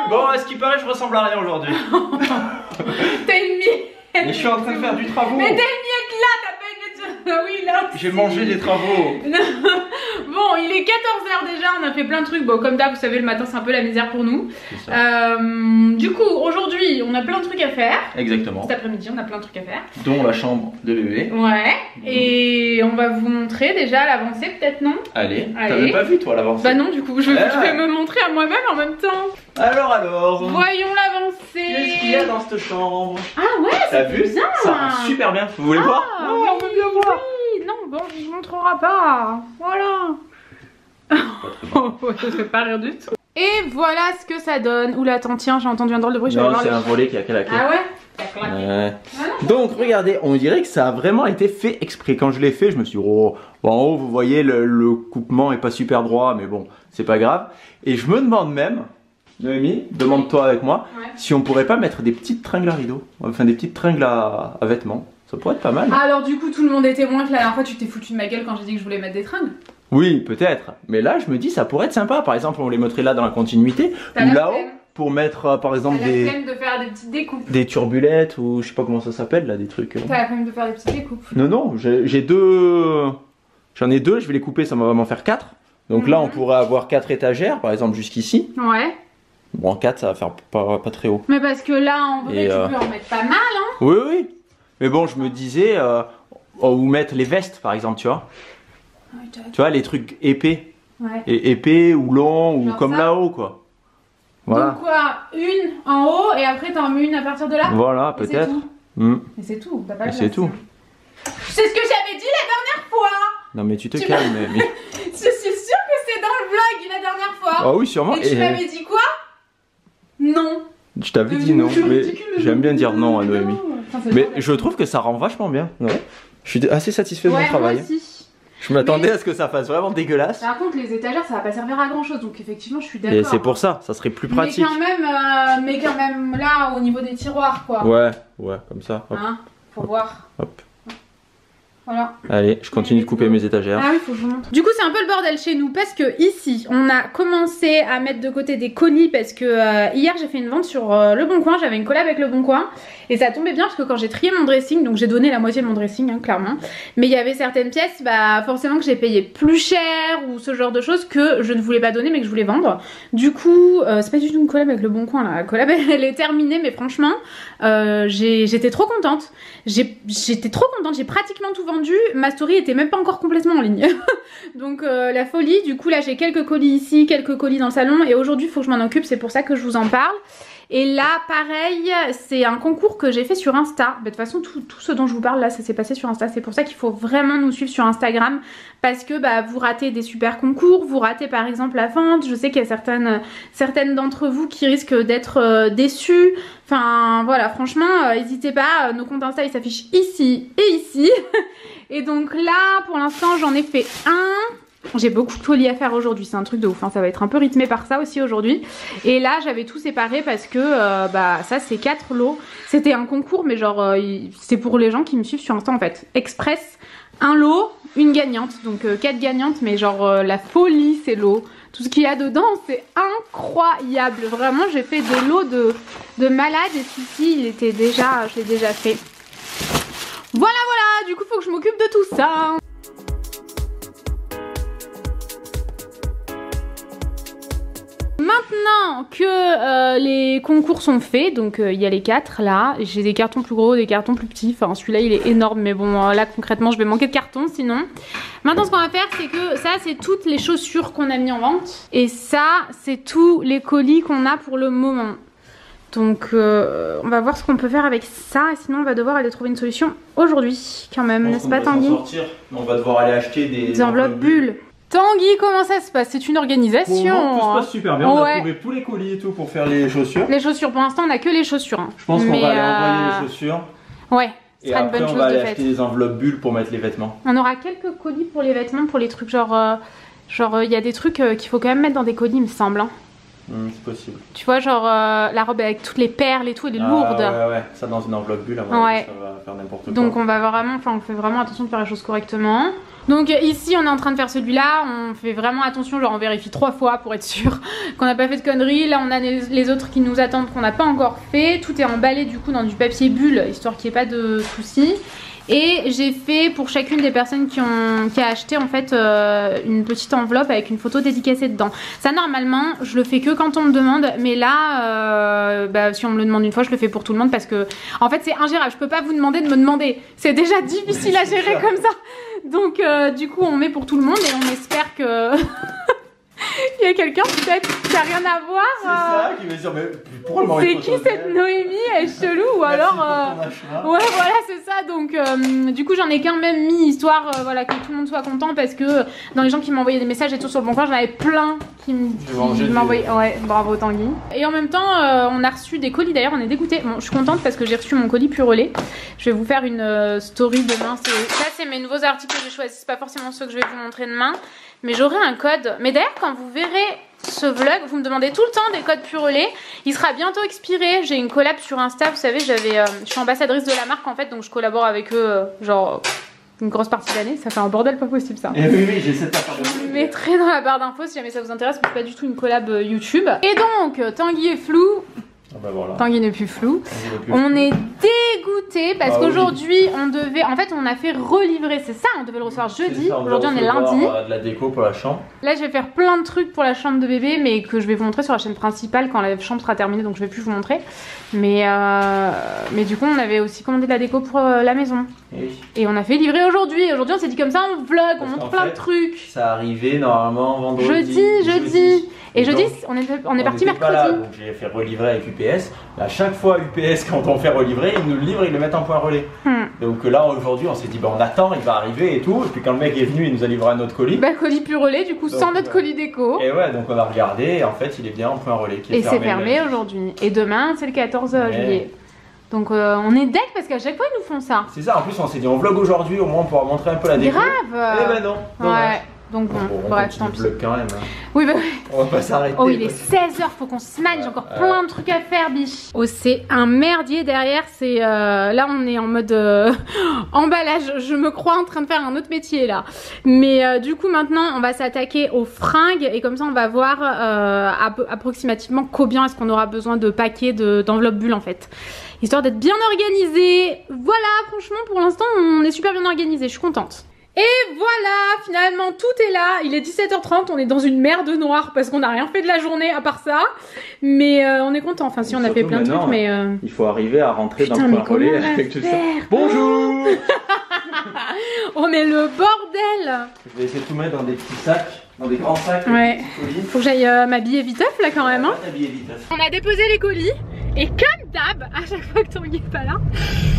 Bon, à ce qui paraît, je ressemble à rien aujourd'hui. T'as une miette. Mais je suis en train de faire du travaux. Mais t'as une miette là, t'as pas une miette. Ah oui, là. J'ai mangé des travaux. Bon, il est 14h déjà, on a fait plein de trucs. Bon, comme d'hab, vous savez, le matin c'est un peu la misère pour nous. Du coup, aujourd'hui, on a plein de trucs à faire. Exactement. Cet après-midi, on a plein de trucs à faire. Dont la chambre de bébé. Ouais. Et on va vous montrer déjà l'avancée, peut-être, non? Allez. T'avais pas vu toi l'avancée? Bah non, du coup, je vais me montrer à moi-même en même temps. Alors. Voyons l'avancée. Qu'est-ce qu'il y a dans cette chambre? Ah ouais, t'as vu? bien. Ça rend super bien. Vous voulez voir? Oui, on veut bien voir. Non, bon, je vous montrera pas. Voilà. Ça fait pas rire du tout. Et voilà ce que ça donne. Oula, attends, tiens, j'ai entendu un drôle de bruit. Non, c'est un volet qui a claqué. Ah ouais? Donc regardez, on dirait que ça a vraiment été fait exprès. Quand je l'ai fait, je me suis dit, oh, bon, en haut, vous voyez, le coupement est pas super droit, mais bon, c'est pas grave. Et je me demande même, Noémie, demande-toi avec moi, si on pourrait pas mettre des petites tringles à rideaux, enfin des petites tringles à vêtements. Ça pourrait être pas mal. Alors du coup, tout le monde est témoin que la dernière fois, tu t'es foutu de ma gueule quand j'ai dit que je voulais mettre des tringles. Oui, peut-être. Mais là, je me dis, ça pourrait être sympa. Par exemple, on les mettrait là dans la continuité, ou là-haut, pour mettre, par exemple, T'as la flemme de faire des petites découpes. Des turbulettes, ou je sais pas comment ça s'appelle, là, des trucs. T'as la flemme de faire des petites découpes. Non, j'ai deux. J'en ai deux, je vais les couper, ça va m'en faire 4. Donc là, on pourrait avoir 4 étagères, par exemple, jusqu'ici. Ouais. Bon, 4, ça va faire pas très haut. Mais parce que là, en vrai, tu peux en mettre pas mal, hein. Oui. Mais bon, je me disais, où mettre les vestes, par exemple, tu vois. Tu vois, les trucs épais. Ouais. Et épais ou longs, ou comme là-haut, quoi. Voilà. Donc quoi, une en haut et après t'en mets une à partir de là? Voilà, peut-être. Mais c'est tout, t'as pas le c'est tout. C'est ce que j'avais dit la dernière fois. Non mais tu te calmes. Mais... Je suis sûre que c'est dans le vlog la dernière fois. Ah oui, sûrement. Et tu m'avais dit quoi? Non. Je t'avais dit non, mais j'aime bien dire non à Noémie. Mais je trouve que ça rend vachement bien. Ouais. Je suis assez satisfait de mon travail. Moi aussi. Je m'attendais à ce que ça fasse vraiment dégueulasse. Par contre, les étagères, ça va pas servir à grand chose, donc effectivement, je suis d'accord. Et c'est pour ça serait plus pratique. Mais quand même là, au niveau des tiroirs, quoi. Ouais, comme ça. Hop. Hein, faut voir. Hop. Voilà. Allez, je continue de couper mes étagères. Ah oui, faut que je vous montre. Du coup, c'est un peu le bordel chez nous parce que ici, on a commencé à mettre de côté des colis parce que hier, j'ai fait une vente sur Le Bon Coin. J'avais une collab avec Le Bon Coin et ça tombait bien parce que quand j'ai trié mon dressing, donc j'ai donné la moitié de mon dressing, hein, clairement. Mais il y avait certaines pièces, bah forcément que j'ai payé plus cher ou ce genre de choses que je ne voulais pas donner mais que je voulais vendre. Du coup, c'est pas du tout une collab avec Le Bon Coin là. La collab, elle est terminée, mais franchement, j'étais trop contente. J'étais trop contente. J'ai pratiquement tout vendu. Ma story était même pas encore complètement en ligne. Donc la folie. Du coup là j'ai quelques colis ici, quelques colis dans le salon et aujourd'hui il faut que je m'en occupe, c'est pour ça que je vous en parle. Et là pareil, c'est un concours que j'ai fait sur Insta. De toute façon tout ce dont je vous parle là ça s'est passé sur Insta. C'est pour ça qu'il faut vraiment nous suivre sur Instagram. Parce que bah, vous ratez des super concours, vous ratez par exemple la vente. Je sais qu'il y a certaines d'entre vous qui risquent d'être déçues. Enfin voilà, franchement n'hésitez pas, nos comptes Insta ils s'affichent ici et ici. Et donc là pour l'instant j'en ai fait un. J'ai beaucoup de colis à faire aujourd'hui, c'est un truc de ouf, hein. Ça va être un peu rythmé par ça aussi aujourd'hui. Et là j'avais tout séparé parce que bah ça c'est 4 lots. C'était un concours mais genre c'est pour les gens qui me suivent sur Insta en fait. Express, un lot, une gagnante. Donc 4 gagnantes mais genre la folie ces lots. Tout ce qu'il y a dedans c'est incroyable. Vraiment j'ai fait des lots de malades et celui-ci il était déjà, je l'ai déjà fait. Voilà, du coup faut que je m'occupe de tout ça. Maintenant que les concours sont faits, donc il y a les 4 là, j'ai des cartons plus gros, des cartons plus petits, enfin celui-là il est énorme mais bon là concrètement je vais manquer de cartons sinon. Maintenant ce qu'on va faire c'est que ça c'est toutes les chaussures qu'on a mis en vente et ça c'est tous les colis qu'on a pour le moment. Donc on va voir ce qu'on peut faire avec ça et sinon on va devoir aller trouver une solution aujourd'hui quand même, n'est-ce pas Tanguy? On va devoir aller acheter des enveloppes bulles. Tanguy, comment ça se passe? C'est une organisation. Pour le moment, tout se passe super bien. On a trouvé tous les colis et tout pour faire les chaussures. Les chaussures, pour l'instant, on a que les chaussures. Hein. Je pense qu'on va aller envoyer les chaussures. Ouais, ce et sera une après, bonne chose on va aller de fait. acheter des enveloppes bulles pour mettre les vêtements. On aura quelques colis pour les vêtements, pour les trucs genre il y a des trucs qu'il faut quand même mettre dans des colis, il me semble. Hein. C'est possible. Tu vois, genre la robe avec toutes les perles et tout, elle est lourde. Ouais, ça dans une enveloppe bulle, ça va faire n'importe quoi. Donc on fait vraiment attention de faire les choses correctement. Donc ici on est en train de faire celui-là, on fait vraiment attention, genre on vérifie 3 fois pour être sûr qu'on n'a pas fait de conneries. Là on a les autres qui nous attendent qu'on n'a pas encore fait. Tout est emballé du coup dans du papier bulle, histoire qu'il n'y ait pas de soucis. Et j'ai fait pour chacune des personnes qui a acheté en fait une petite enveloppe avec une photo dédicacée dedans. Ça normalement je le fais que quand on me demande, mais là si on me le demande une fois je le fais pour tout le monde parce que en fait c'est ingérable, je peux pas vous demander de me demander, c'est déjà difficile à gérer comme ça. Donc du coup on met pour tout le monde et on espère que il y a quelqu'un peut-être qui n'a rien à voir. C'est ça qui va dire mais pourquoi c'est qui cette Noémie, elle est chelou ou alors ouais voilà c'est ça. Donc du coup j'en ai quand même mis histoire voilà que tout le monde soit content parce que dans les gens qui m'envoyaient des messages et tout sur le bon coin j'en avais plein qui m'envoyaient. Ouais bravo Tanguy. Et en même temps on a reçu des colis, d'ailleurs on est dégoûtés. Bon je suis contente parce que j'ai reçu mon colis pur relais. Je vais vous faire une story demain. Ça c'est mes nouveaux articles que j'ai choisis, c'est pas forcément ceux que je vais vous montrer demain. Mais j'aurai un code. Mais d'ailleurs quand vous verrez ce vlog, vous me demandez tout le temps des codes pur relais. Il sera bientôt expiré. J'ai une collab sur Insta, vous savez, je suis ambassadrice de la marque en fait, donc je collabore avec eux genre une grosse partie de l'année. Ça fait un bordel pas possible ça. Et oui, j'ai cette affaire. Je vous le mettrai dans la barre d'infos si jamais ça vous intéresse, mais c'est pas du tout une collab YouTube. Et donc Tanguy est flou. Voilà. Tanguy n'est plus flou. On est dégoûté parce qu'aujourd'hui on devait, en fait on a fait relivrer, c'est ça, on devait le recevoir jeudi. Aujourd'hui on est lundi. De la déco pour la chambre. Là je vais faire plein de trucs pour la chambre de bébé, mais que je vais vous montrer sur la chaîne principale quand la chambre sera terminée, donc je vais plus vous montrer. Mais du coup on avait aussi commandé de la déco pour la maison. Et on a fait livrer aujourd'hui. Aujourd'hui on s'est dit comme ça on vlog, on montre plein de trucs. Ça arrivait normalement vendredi. Jeudi. Et jeudi, on est parti mercredi. Là, donc j'ai fait relivrer avec UPS. À chaque fois, UPS, quand on fait relivrer, ils nous le livrent, ils le mettent en point relais. Donc là, aujourd'hui, on s'est dit, on attend, il va arriver et tout. Et puis quand le mec est venu, il nous a livré un autre colis. Colis pur relais, du coup, donc, sans notre colis déco. Et ouais, donc on a regardé, et en fait, il est bien en point relais. Et c'est fermé aujourd'hui. Et demain, c'est le 14 juillet. Donc on est deck parce qu'à chaque fois, ils nous font ça. C'est ça, en plus, on s'est dit, on vlog aujourd'hui, au moins, on pourra montrer un peu la déco. Grave. Eh ben non. Ouais. Donc bon, bref, tant pis. Quand même, hein. Oui, on va pas s'arrêter. Oh, il est 16h, faut qu'on se manie, j'ai encore plein de trucs à faire, biche. Oh, c'est un merdier derrière, c'est là on est en mode emballage, je me crois en train de faire un autre métier là. Mais du coup maintenant on va s'attaquer aux fringues et comme ça on va voir approximativement combien est-ce qu'on aura besoin de paquets d'enveloppes bulles en fait. Histoire d'être bien organisé. Voilà, franchement pour l'instant on est super bien organisé, je suis contente. Et voilà, finalement tout est là, il est 17h30, on est dans une merde noire parce qu'on n'a rien fait de la journée à part ça. Mais on est content, enfin si on a fait plein de trucs mais... Il faut arriver à rentrer dans le point relais avec tout ça. Bonjour. On est le bordel. Je vais essayer de tout mettre dans des petits sacs, dans des grands sacs. Ouais, faut que j'aille m'habiller viteuf là quand même hein. On a déposé les colis. Et comme d'hab, à chaque fois que Tanguy est pas là,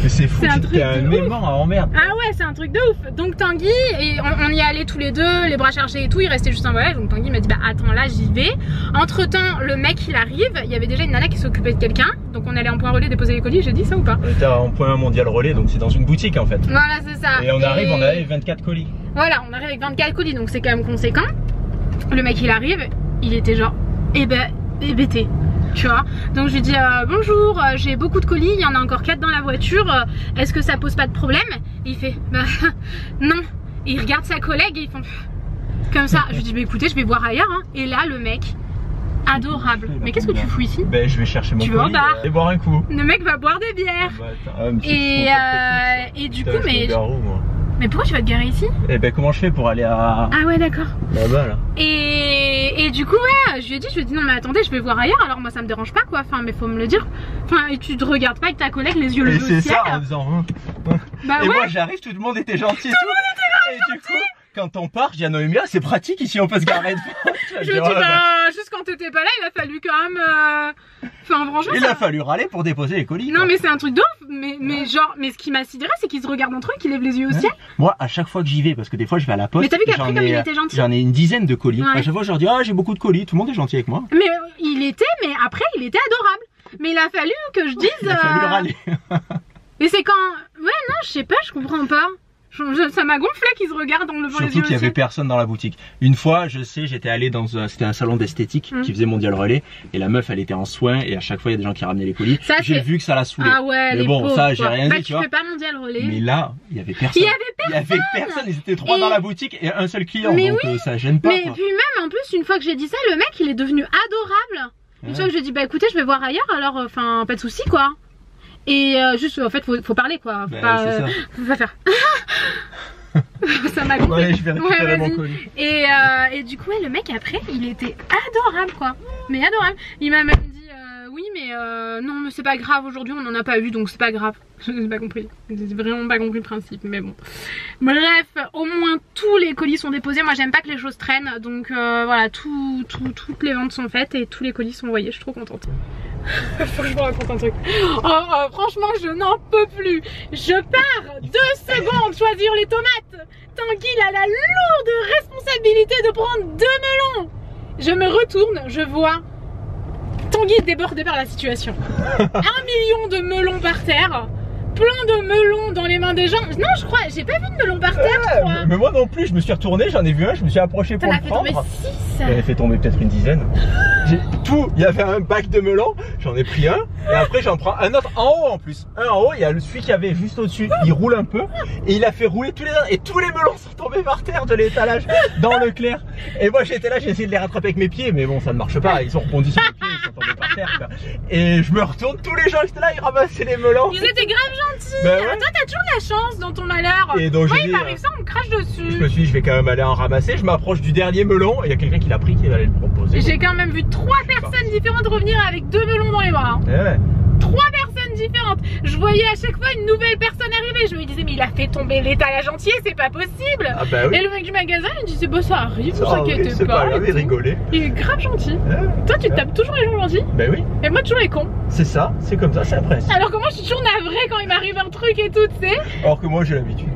c'est fou, c'est un aimant à emmerde. Ah ouais, c'est un truc de ouf. Donc Tanguy, et on y allait tous les deux, les bras chargés et tout, il restait juste un voyage. Donc Tanguy m'a dit bah attends là j'y vais. Entre temps le mec il arrive, il y avait déjà une nana qui s'occupait de quelqu'un. Donc on allait en point relais déposer les colis, j'ai dit ça ou pas? On était en point mondial relais, donc c'est dans une boutique en fait. Voilà c'est ça. Et on arrive, on avait 24 colis. Voilà, on arrive avec 24 colis, donc c'est quand même conséquent. Le mec il arrive, il était genre hébété. Tu vois, donc je lui dis bonjour, j'ai beaucoup de colis, il y en a encore 4 dans la voiture, est-ce que ça pose pas de problème? Et il fait bah non. Et il regarde sa collègue et ils font comme ça. Je lui dis bah écoutez je vais voir ailleurs hein. Et là le mec adorable. Mais qu'est-ce que tu fous ici? Ben je vais chercher mon colis et boire un coup. Le mec va boire des bières. Et du coup mais pourquoi tu vas te garer ici? Eh ben comment je fais pour aller à... Ah ouais d'accord. Là-bas là. Et du coup ouais, je lui ai dit non mais attendez je vais voir ailleurs, alors moi ça me dérange pas quoi, enfin mais faut me le dire. Enfin et tu te regardes pas avec ta collègue les yeux levés au ciel. C'est ça en disant bah et ouais. Moi j'arrive, tout le monde était gentil. Tout le monde était grave gentil. Du coup quand on part, je dis à Noémie c'est pratique ici on peut se garer devant. Je dis bah juste quand t'étais pas là il a fallu quand même... Enfin franchement il a fallu râler pour déposer les colis. Non mais c'est un truc de ouf, mais genre mais ce qui m'a sidéré c'est qu'il se regarde entre eux, qu'il lève les yeux au ciel. Moi à chaque fois que j'y vais, parce que des fois je vais à la poste. Mais t'as vu qu'après comme il était gentil. J'en ai une dizaine de colis. Ouais. À chaque fois je leur dis ah j'ai beaucoup de colis, tout le monde est gentil avec moi. Mais mais après il était adorable. Mais il a fallu que je dise. Il a fallu le râler. Mais c'est quand... Ouais non je sais pas, je comprends pas. Ça m'a gonflé qu'ils se regardent en levant les yeux. Surtout qu'il n'y avait personne dans la boutique. Une fois, je sais, j'étais allé c'était un salon d'esthétique qui faisait Mondial Relais et la meuf elle était en soins et à chaque fois il y a des gens qui ramenaient les colis. J'ai vu que ça la saoulait. Ah ouais, mais bon, pauvres, ça j'ai rien dit, tu fais pas Mondial Relais. Mais là, il y avait personne. Il y avait personne, ils étaient 3 dans la boutique et un seul client. Mais donc ça gêne pas. Mais puis même en plus, une fois que j'ai dit ça, le mec il est devenu adorable. Une fois que j'ai dit bah écoutez, je vais voir ailleurs, alors enfin pas de soucis quoi. Et juste en fait faut parler quoi. Faut pas faire. Ça m'a gonflé. Ouais, je vais récupérer mon colis. Et du coup, le mec après, il était adorable quoi. Mais adorable. Il m'a même dit oui, mais non, mais c'est pas grave. Aujourd'hui, on en a pas eu, donc c'est pas grave. Je n'ai pas compris. J'ai vraiment pas compris le principe, mais bon. Bref, au moins tous les colis sont déposés. Moi, j'aime pas que les choses traînent, donc voilà, toutes les ventes sont faites et tous les colis sont envoyés. Je suis trop contente. Faut que je vous raconte un truc. Franchement, je n'en peux plus. Je pars 2 secondes choisir les tomates. Tanguy a la lourde responsabilité de prendre 2 melons. Je me retourne, je vois Tanguy débordé par la situation. 1 million de melons par terre. Plein de melons dans les mains des gens. Non, je crois, j'ai pas vu de melons par terre, je crois. Mais moi non plus, je me suis retourné, j'en ai vu un, je me suis approché pour le prendre. J'en ai fait tomber 6. J'en ai fait tomber peut-être une dizaine. Il y avait un bac de melons, j'en ai pris un, et après j'en prends un autre en haut en plus. Un en haut, il y a celui qui avait juste au-dessus, il roule un peu, et il a fait rouler tous les autres, et tous les melons sont tombés par terre de l'étalage dans le clair. Et moi j'étais là, j'ai essayé de les rattraper avec mes pieds, mais bon ça ne marche pas, ils ont rebondi sur mes pieds, ils sont tombés par terre. Quoi. Et je me retourne, tous les gens étaient là, ils ramassaient les melons. Ils étaient grave gentils. Ben ouais. Toi t'as toujours la chance dans ton malheur. Et donc, moi il m'arrive ça, on me crache dessus. Je me suis dit je vais quand même aller en ramasser, je m'approche du dernier melon, et il y a quelqu'un qui l'a pris qui allait le proposer. J'ai quand même vu 3 personnes différentes revenir avec 2 melons dans les bras. Ouais. 3 personnes différentes. Je voyais à chaque fois une nouvelle personne arriver. Je me disais mais il a fait tomber l'étalage entier, c'est pas possible. Ah bah oui. Et le mec du magasin il disait bah ça arrive, vous inquiétez c'est pas grave, il rigolait. Il est grave gentil. Toi tu tapes toujours les gens gentils. Bah oui. Et moi toujours les cons. C'est ça, c'est comme ça, c'est la presse. Alors que moi je suis toujours navrée quand il m'arrive un truc et tout, tu sais. Alors que moi j'ai l'habitude.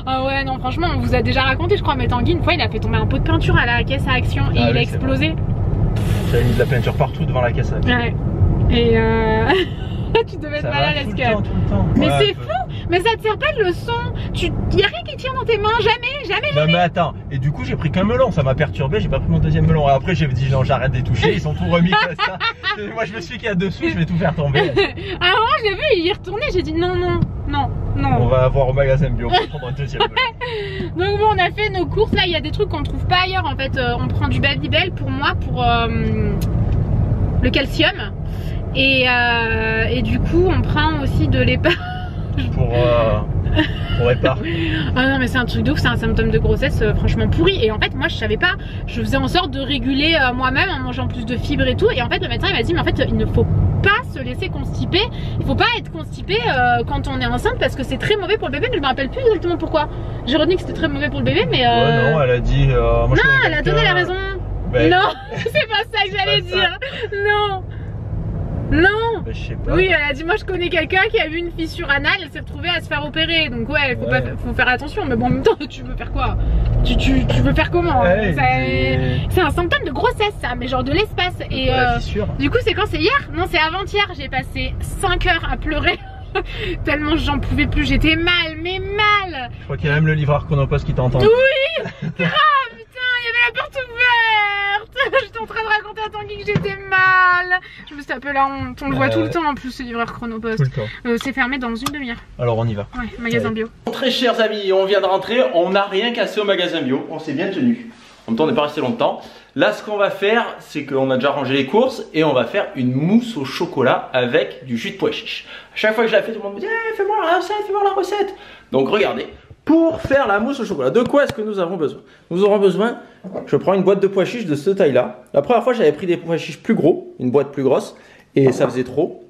Ah ouais non franchement on vous a déjà raconté je crois, mais Tanguy une fois il a fait tomber un pot de peinture à la caisse à Action et il a explosé. J'avais mis de la peinture partout devant la caisse à Action. Ouais. Et tu devais être mal à l'aise quand même. Mais ouais, c'est fou. Mais ça te sert pas de leçon. Y'a rien qui tient dans tes mains, jamais. Non mais attends, et du coup j'ai pris qu'un melon, ça m'a perturbé, j'ai pas pris mon deuxième melon. Et après j'ai dit non j'arrête de les toucher, ils sont tout remis comme ça. Moi je me suis dit qu'il y a dessous, je vais tout faire tomber. Alors moi j'ai vu, il y retournait, j'ai dit non. On va voir au magasin bio pour prendre un deuxième melon. Donc bon on a fait nos courses, là il y a des trucs qu'on trouve pas ailleurs en fait. On prend du Babybel pour moi, pour le calcium. Et du coup on prend aussi de l'épargne pour épar. Ah non mais c'est un truc de ouf, c'est un symptôme de grossesse franchement pourri. Et en fait moi je savais pas, je faisais en sorte de réguler moi-même en mangeant plus de fibres et tout. Et en fait le médecin il m'a dit mais en fait il ne faut pas se laisser constiper. Il faut pas être constipé quand on est enceinte parce que c'est très mauvais pour le bébé. Mais je me rappelle plus exactement pourquoi. J'ai retenu que c'était très mauvais pour le bébé mais ouais, non elle a dit moi, non elle a donné la raison. Non c'est pas ça que j'allais dire. Non je sais pas. Oui elle a dit moi je connais quelqu'un qui a eu une fissure anale, elle s'est retrouvée à se faire opérer. Donc ouais, faut faire attention. Mais bon en même temps tu veux faire quoi? Tu veux faire comment? C'est un symptôme de grossesse ça, mais genre de l'espace. Et du coup c'est quand? C'est hier? Non c'est avant-hier. J'ai passé 5 heures à pleurer tellement j'en pouvais plus, j'étais mal, mais mal. Je crois qu'il y a même le livreur Chronopost qui t'entend. Oui. Ah putain, il y avait la porte ouverte. J'étais en train de raconter à Tanguy que j'étais mal. Je me suis tapé la honte. On le voit tout le temps en plus ce livreur Chronopost. Tout le temps. C'est fermé dans une demi-heure. Alors on y va. Ouais, magasin bio. Très chers amis, on vient de rentrer, on n'a rien cassé au magasin bio, on s'est bien tenu. En même temps on n'est pas resté longtemps. Là ce qu'on va faire, c'est qu'on a déjà rangé les courses et on va faire une mousse au chocolat avec du jus de pois chiche. À chaque fois que je la fais, tout le monde me dit hey, fais-moi la recette. Donc regardez, pour faire la mousse au chocolat, de quoi est-ce que nous avons besoin? Nous aurons besoin, je prends une boîte de pois chiches de cette taille-là. La première fois j'avais pris des pois chiches plus gros, une boîte plus grosse, et ça faisait trop.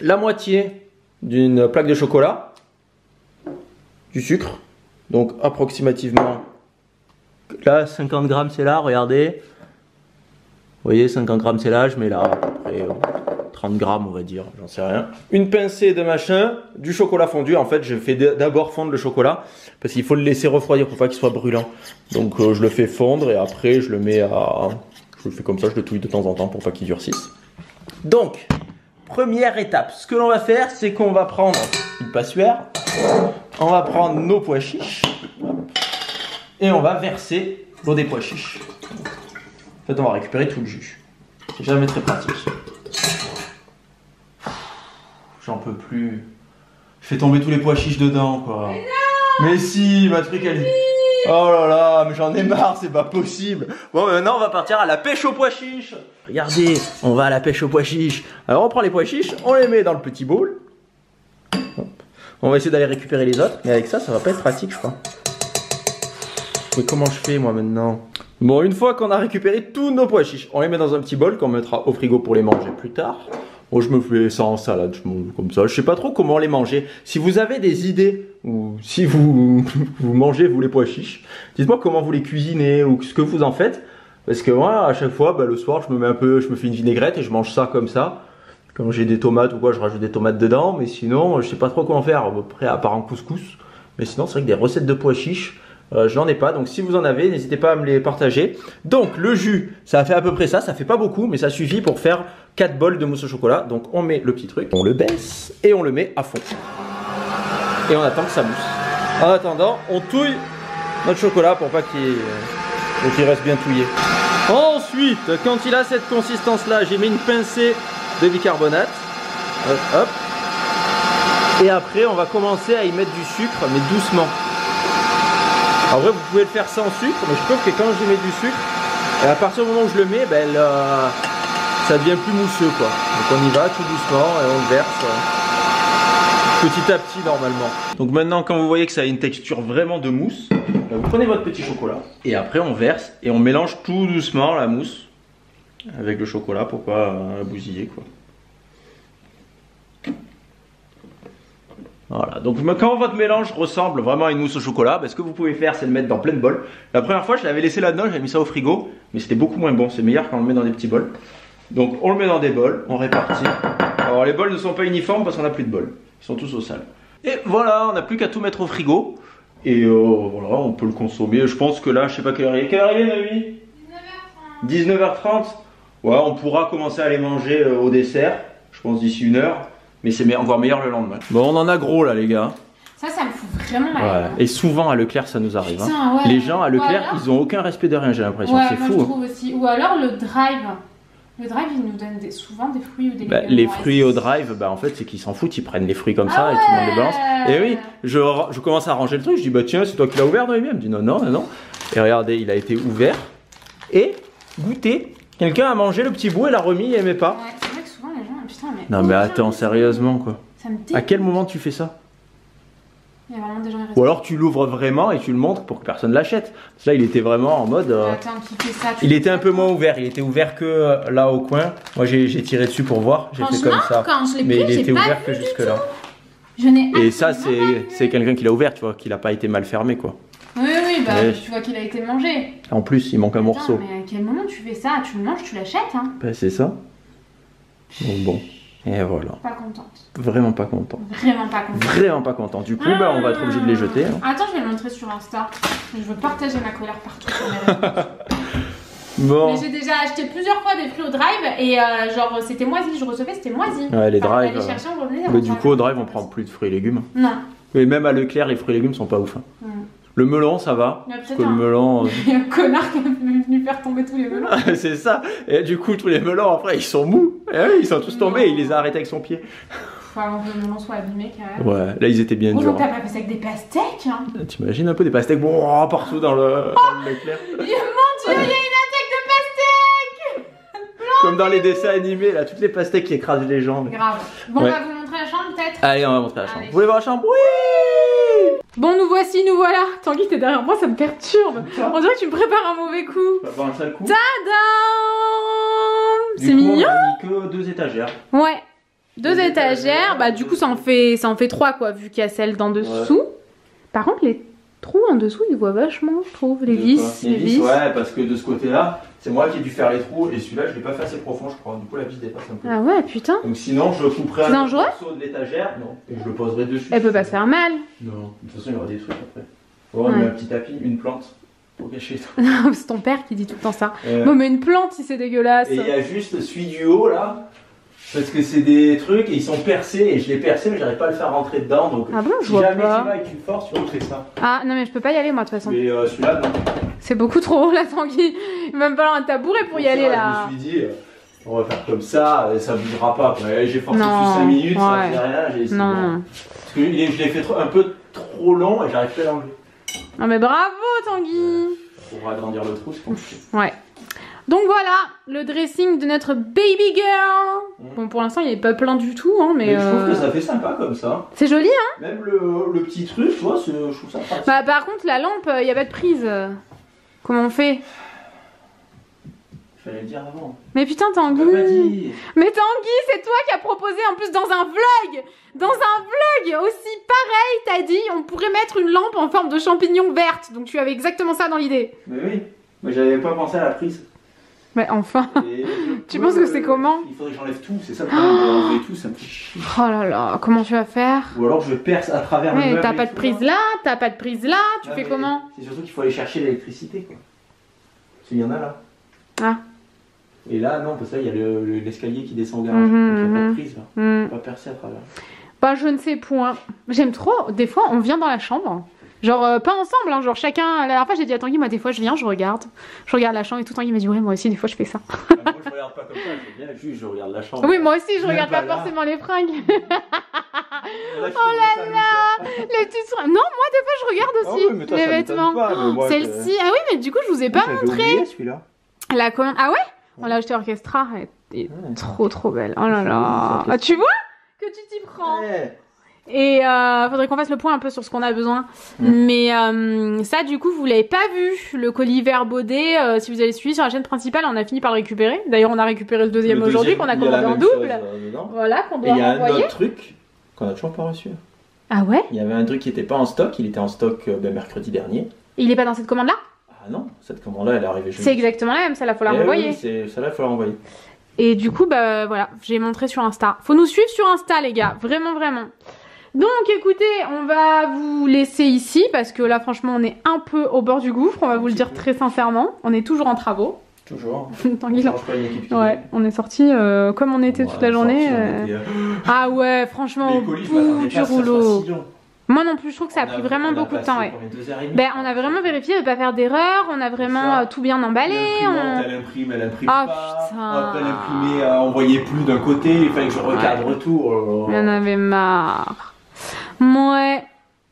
La moitié d'une plaque de chocolat, du sucre, donc approximativement, là 50 grammes c'est là, regardez. Vous voyez 50 grammes c'est là, je mets là à peu près 30 grammes on va dire, j'en sais rien. Une pincée de machin, du chocolat fondu. En fait je fais d'abord fondre le chocolat parce qu'il faut le laisser refroidir pour pas qu'il soit brûlant. Donc je le fais fondre et après je le mets à... Je le fais comme ça, je le touille de temps en temps pour pas qu'il durcisse. Donc, première étape, ce que l'on va faire c'est qu'on va prendre une passoire. on va prendre nos pois chiches et on va verser l'eau des pois chiches. En fait, on va récupérer tout le jus. C'est jamais très pratique. J'en peux plus. Je fais tomber tous les pois chiches dedans, quoi. Mais si, ma truc, elle... Oh là là, mais j'en ai marre, c'est pas possible. Bon, maintenant, on va partir à la pêche aux pois chiches. Regardez, on va à la pêche aux pois chiches. Alors, on prend les pois chiches, on les met dans le petit bowl. Hop. On va essayer d'aller récupérer les autres. Mais avec ça, ça va pas être pratique, je crois. Mais comment je fais, moi, maintenant? Bon, une fois qu'on a récupéré tous nos pois chiches, on les met dans un petit bol qu'on mettra au frigo pour les manger plus tard. Moi, je me fais ça en salade, comme ça. Je sais pas trop comment les manger. Si vous avez des idées, ou si vous mangez, vous, les pois chiches, dites-moi comment vous les cuisinez ou ce que vous en faites. Parce que moi, à chaque fois, bah, le soir, je me fais une vinaigrette et je mange ça comme ça. Quand j'ai des tomates ou quoi, je rajoute des tomates dedans. Mais sinon, je sais pas trop comment faire, après, à part en couscous. Mais sinon, c'est vrai que des recettes de pois chiches, je n'en ai pas. Donc, si vous en avez, n'hésitez pas à me les partager. Donc, le jus, ça fait à peu près ça. Ça fait pas beaucoup, mais ça suffit pour faire 4 bols de mousse au chocolat. Donc, on met le petit truc, on le baisse et on le met à fond. Et on attend que ça mousse. En attendant, on touille notre chocolat pour pas qu'il reste bien touillé. Ensuite, quand il a cette consistance-là, j'ai mis une pincée de bicarbonate. Hop, hop. Et après, on va commencer à y mettre du sucre, mais doucement. En vrai, vous pouvez le faire sans sucre, mais je trouve que quand j'y mets du sucre, à partir du moment où je le mets, ben, ça devient plus mousseux, quoi. Donc on y va tout doucement et on le verse petit à petit normalement. Donc maintenant, quand vous voyez que ça a une texture vraiment de mousse, vous prenez votre petit chocolat et après on verse et on mélange tout doucement la mousse avec le chocolat pour pas bousiller, quoi. Voilà, donc quand votre mélange ressemble vraiment à une mousse au chocolat, ce que vous pouvez faire, c'est le mettre dans plein de bols. La première fois, je l'avais laissé là-dedans, j'avais mis ça au frigo, mais c'était beaucoup moins bon. C'est meilleur quand on le met dans des petits bols. Donc on le met dans des bols, on répartit. Alors les bols ne sont pas uniformes parce qu'on n'a plus de bols. Ils sont tous au sale. Et voilà, on n'a plus qu'à tout mettre au frigo. Et voilà, on peut le consommer. Je pense que là, je sais pas quelle heure il est. Quelle heure il est, Noémie? 19h30. 19h30. Ouais, on pourra commencer à les manger au dessert. Je pense d'ici 1 heure. Mais c'est encore meilleur le lendemain. Bon, on en a gros là, les gars. Ça me fout vraiment mal. Ouais. Et souvent à Leclerc, ça nous arrive. Putain, hein. Ouais. Les gens à Leclerc, ils ont aucun respect de rien, j'ai l'impression. Ouais, c'est moi fou. je trouve aussi. Ou alors le drive. Le drive, il nous donne souvent des fruits ou des légumes. Les fruits au drive, en fait, c'est qu'ils s'en foutent. Ils prennent les fruits comme ça et tout le monde les balance. Et oui, je commence à ranger le truc. Je dis, bah tiens, c'est toi qui l'as ouvert, Noémie? Elle me dit, non, non, non. Et regardez, il a été ouvert et goûté. Quelqu'un a mangé le petit bout et l'a remis, il aimait pas. Ouais, c'est vrai que souvent les gens, putain, mais. Non, mais attends, sérieusement, quoi. Ça me dégoûte. À quel moment tu fais ça? Il y a vraiment des gens Ou alors tu l'ouvres vraiment et tu le montres pour que personne l'achète. Là, il était vraiment en mode. Attends, qui fait ça? Il était un peu moins ouvert. Il était ouvert que là au coin. Moi, j'ai tiré dessus pour voir. J'ai fait comme ça. Quand je l'ai Mais pris, il était ouvert que jusque là. Je n'ai. Et ça, c'est quelqu'un qui l'a ouvert, tu vois, qui n'a pas été mal fermé, quoi. Oui, bah Ouais. tu vois qu'il a été mangé. En plus, il manque un morceau. Mais à quel moment tu fais ça? Tu le manges, tu l'achètes, hein? C'est ça. Donc bon. Et voilà. Pas contente. Vraiment pas content. Vraiment pas contente. Vraiment pas content. Du coup, on va être obligé de les jeter. Hein. Attends, je vais le montrer sur Insta. Je veux partager ma colère partout sur mes réseaux. Bon. Mais j'ai déjà acheté plusieurs fois des fruits au drive et genre c'était moisi. Je recevais, c'était moisi. Ouais, les Enfin, on drives. allait chercher, on revenait. Mais du coup, au drive, on prend plus de fruits et légumes. Non. Et même à Leclerc, les fruits et légumes sont pas ouf. Hein. Le melon, ça va. Il y a Parce peut-être que le melon. Il y a un connard qui est venu faire tomber tous les melons. C'est ça. Et du coup, tous les melons, après, ils sont mous. Et oui, ils sont tous tombés. Il les a arrêtés avec son pied. Faut avant que le melon soit abîmé, quand même. Ouais, là, ils étaient bien Oh, durs. donc t'as pas fait ça avec des pastèques, hein? T'imagines un peu des pastèques partout dans le Leclerc. Mon dieu, il y a une attaque de pastèques! Comme dans les dessins animés, là, toutes les pastèques qui écrasent les gens. Grave. Bon, Ouais. on va vous montrer la chambre, peut-être? Allez, on va montrer la chambre. Allez. Vous voulez voir la chambre? Oui! Bon, nous voici, nous voilà. Tanguy, t'es derrière moi, ça me perturbe. On dirait que tu me prépares un mauvais coup. On va voir un sale coup. Tadam! Du C'est coup, mignon. On a mis que 2 étagères. Ouais. Deux étagères. Bah, du coup, ça en fait 3, quoi, vu qu'il y a celle d'en dessous. Par contre, les trous en dessous, ils voient vachement, je trouve. Les vis. Les vis, ouais, parce que de ce côté-là, c'est moi qui ai dû faire les trous et celui-là, je l'ai pas fait assez profond, je crois. Du coup, la vis dépasse un peu. Ah ouais, putain. Donc sinon, je couperai un Dangereux morceau de l'étagère, non, et je le poserai dessus. Elle peut pas se faire mal. Non, de toute façon, il y aura des trucs après. On met un petit tapis, une plante pour cacher tout. C'est ton père qui dit tout le temps ça. Bon, mais une plante si c'est dégueulasse. Et il y a juste celui du haut là, Parce que c'est des trucs et ils sont percés et je l'ai percé mais j'arrive pas à le faire rentrer dedans donc Ah bon, je si vois jamais pas. tu vas avec une force tu fais ça. Ah non mais je peux pas y aller moi de toute façon. Mais celui-là non. C'est beaucoup trop là Tanguy. Il va me falloir un tabouret pour y aller là. Je me suis dit on va faire comme ça et ça bougera pas. J'ai forcé Non, depuis 5 minutes, ça ouais. faisait rien, j'ai essayé. Non. Parce que je l'ai fait un peu trop long et j'arrive pas à l'enlever. Non mais bravo Tanguy. Pour agrandir le trou, c'est compliqué. Ouais. Donc voilà, le dressing de notre baby girl. Bon pour l'instant il est pas plein du tout hein, mais je trouve que ça fait sympa comme ça. c'est joli hein. Même le petit truc, tu vois, je trouve ça pratique. Bah par contre la lampe, il y a pas de prise. Comment on fait? Fallait le dire avant. Mais putain Tanguy. On t'a pas dit. Mais Tanguy, c'est toi qui as proposé en plus dans un vlog. Dans un vlog aussi pareil, t'as dit on pourrait mettre une lampe en forme de champignon verte. Donc tu avais exactement ça dans l'idée. Mais oui, mais j'avais pas pensé à la prise. Mais enfin. Et Tu penses que c'est comment? Il faudrait que j'enlève tout, c'est ça le problème, enlever tout, ça me fait chier. Oh là là, comment tu vas faire? Ou alors je perce à travers le Mais meuble. t'as et pas de tout, prise là, t'as pas de prise là, tu Ah, fais mais comment? C'est surtout qu'il faut aller chercher l'électricité quoi. Parce qu'il y en a là. Ah. Et là non, parce que là il y a l'escalier qui descend au garage. Mhm, donc il n'y a pas mhm. de prise là. Hmm. On va percer à travers. Bah je ne sais point. J'aime trop, des fois on vient dans la chambre. Genre pas ensemble, hein, genre chacun. La dernière fois j'ai dit à Tanguy, moi des fois je viens, je regarde la chambre et tout. Tanguy m'a dit ouais moi aussi des fois je fais ça. Moi je regarde pas comme ça, je viens juste, je regarde la chambre. Oui moi aussi je Même regarde pas là. forcément les fringues. Oh là là, les petites fringues. Non moi des fois je regarde aussi les vêtements. Celle-ci, ah oui mais du coup je vous ai pas montré. Celui-là. La commande, ah ouais? On l'a acheté Orchestra, elle est trop belle. Oh là là. Ah, tu vois que tu t'y prends. Ouais. Et faudrait qu'on fasse le point un peu sur ce qu'on a besoin. Mais ça, du coup, vous l'avez pas vu. Le colis vert Baudet, si vous avez suivi sur la chaîne principale, on a fini par le récupérer. D'ailleurs, on a récupéré le deuxième aujourd'hui, qu'on a commandé en double. Voilà, qu'on Et doit il y a un renvoyer. autre truc qu'on a toujours pas reçu. Ah ouais? Il y avait un truc qui était pas en stock, il était en stock mercredi dernier. Et il est pas dans cette commande-là? Ah non, cette commande-là, elle est arrivée jeudi. C'est exactement la même, ça là, faut la Eh renvoyer. oui, celle-là, il faut la renvoyer. Et du coup, bah voilà, j'ai montré sur Insta. Faut nous suivre sur Insta, les gars. Vraiment, vraiment. Donc, écoutez, on va vous laisser ici parce que là, franchement, on est un peu au bord du gouffre. On va vous le dire très sincèrement. On est toujours en travaux. Toujours. Tanguy, Ça change pas une équipe qui ouais, on est sorti comme on était toute la journée. Ah ouais, franchement, au Les colis, je m'attendais bout pas du à ce que ça soit rouleau. si long. Moi non plus, je trouve que ça a pris vraiment beaucoup de temps. Ouais. Ben, on a vraiment vérifié de ne pas faire d'erreur. On a vraiment tout bien emballé. Elle imprime, elle imprime Ah, pas. putain. Après, elle imprimait, on voyait plus d'un côté. Il fallait que je recadre tout. Oh. Il y en avait marre. Ouais.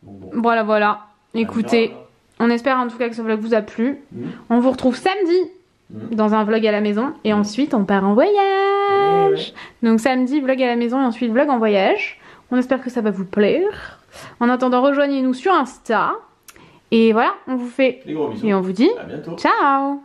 Bon. Voilà, voilà. Écoutez, on espère en tout cas que ce vlog vous a plu. On vous retrouve samedi dans un vlog à la maison. Et ensuite, on part en voyage. Donc samedi, vlog à la maison et ensuite vlog en voyage. On espère que ça va vous plaire. En attendant, rejoignez-nous sur Insta. Et voilà, on vous fait Des gros bisous. et on vous dit À bientôt. ciao.